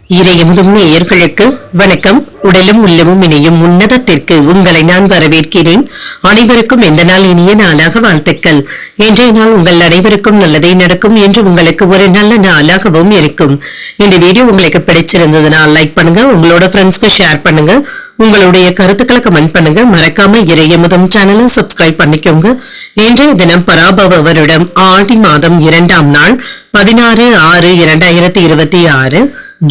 இறையமுதும் நேயர்களுக்கு வணக்கம். உடலும் உள்ளமும் இணையும் உன்னதத்திற்கு உங்களை நான் வரவேற்கிறேன். அனைவருக்கும் எந்த நாள் இனிய நாளாக வாழ்த்துக்கள். இன்றைய நாள் உங்கள் அனைவருக்கும் நல்லதே நடக்கும் என்று உங்களுக்கு ஒரு நல்ல நாளாகவும் இருக்கும். இந்த வீடியோ உங்களுக்கு பிடிச்சிருந்ததுனால் லைக் பண்ணுங்க, உங்களோட ஃப்ரெண்ட்ஸ்க்கு ஷேர் பண்ணுங்க, உங்களுடைய கருத்துக்களை கமெண்ட் பண்ணுங்க. மறக்காம இறையமுதும் சேனலை சப்ஸ்கிரைப் பண்ணிக்கோங்க. இன்றைய தினம் பராபவ வருடம் ஆடி மாதம் 2ஆம் நாள் 16/6/2026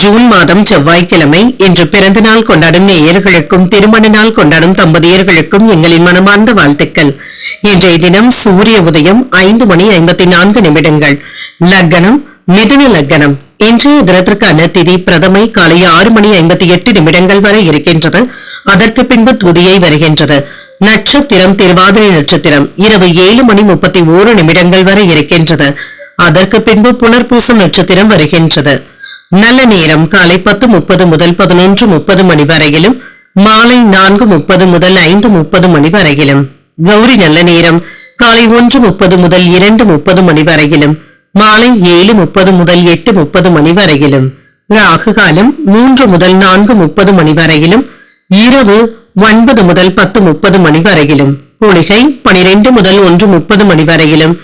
ஜூன் மாதம் செவ்வாய்க்கிழமை. இன்று பிறந்த நாள் கொண்டாடும் நேயர்களுக்கும் திருமண நாள் கொண்டாடும் தம்பதியர்களுக்கும் எங்களின் மனமார்ந்த வாழ்த்துக்கள். இன்றைய தினம் சூரிய உதயம் 5:54. லக்னம் மிதுன லக்னம். இன்றைய தினத்திற்கான திதி பிரதமை காலை 6:58 வரை இருக்கின்றது. அதற்கு பின்பு துதியை வருகின்றது. நட்சத்திரம் திருவாதிரை நட்சத்திரம் இரவு 7:31 வரை இருக்கின்றது. அதற்கு பின்பு புனர்பூசம் நட்சத்திரம் வருகின்றது. நல்ல நேரம் காலை 10:30 முதல் 11:30 வரையிலும், மாலை 4:30 முதல் 5:30 வரையிலும். கௌரி நல்ல நேரம் காலை 1:30 முதல் 2:30 வரையிலும், மாலை 7:30 முதல் 8:30 வரையிலும். ராகு காலம் 3 முதல் 4:30 வரையிலும், இரவு 9 முதல் 10:30 வரையிலும். குளிகை 12 முதல் 1:30 வரையிலும்,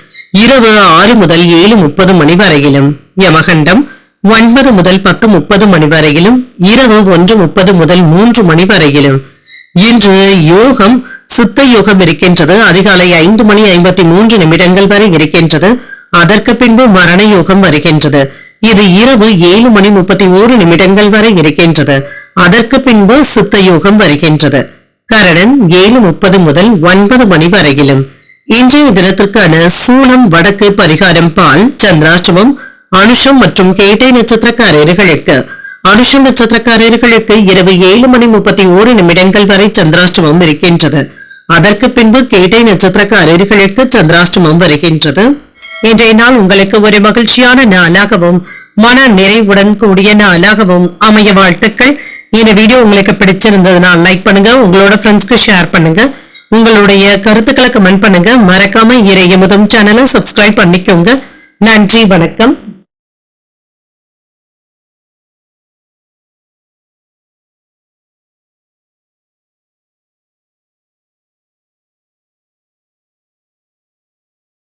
இரவு 6 முதல் 7:30 வரையிலும். யமகண்டம் 9 முதல் 10:30 வரையிலும், இரவு 1:30 முதல் 3 வரையிலும். இன்று யோகம் சித்த யோகம் இருக்கின்றது. அதிகாலை 5:53 வரை இருக்கின்றது. அதற்கு பின்பு மரண யோகம் வருகின்றது. இது இரவு 7:31 வரை இருக்கின்றது. அதற்கு பின்பு சித்த யோகம் வருகின்றது. கரணன் 7:30 முதல் 9 வரையிலும். இன்றைய தினத்திற்கான சூலம் வடக்கு, பரிகாரம் பால். சந்திராஷ்டமம் அனுஷம் மற்றும் கேட்டை நட்சத்திரக்காரர்களுக்கு. அனுஷம் நட்சத்திரக்காரர்களுக்கு இரவு 7:31 வரை சந்திராஷ்டமம் இருக்கின்றது. அதற்கு பின்பு கேட்டை நட்சத்திரக்காரர்களுக்கு சந்திராஷ்டமம் வருகின்றது. இன்றைய நாள் உங்களுக்கு ஒரு மகிழ்ச்சியான நாளாகவும் மன நிறைவுடன் கூடிய நாளாகவும் அமைய வாழ்த்துக்கள். இந்த வீடியோ உங்களுக்கு பிடிச்சிருந்ததுனால் லைக் பண்ணுங்க, உங்களோட ஃப்ரெண்ட்ஸ்க்கு ஷேர் பண்ணுங்க, உங்களுடைய கருத்துக்களை கமெண்ட் பண்ணுங்க. மறக்காம இறையமுதும் சேனலை சப்ஸ்கிரைப் பண்ணிக்கோங்க. நன்றி, வணக்கம்.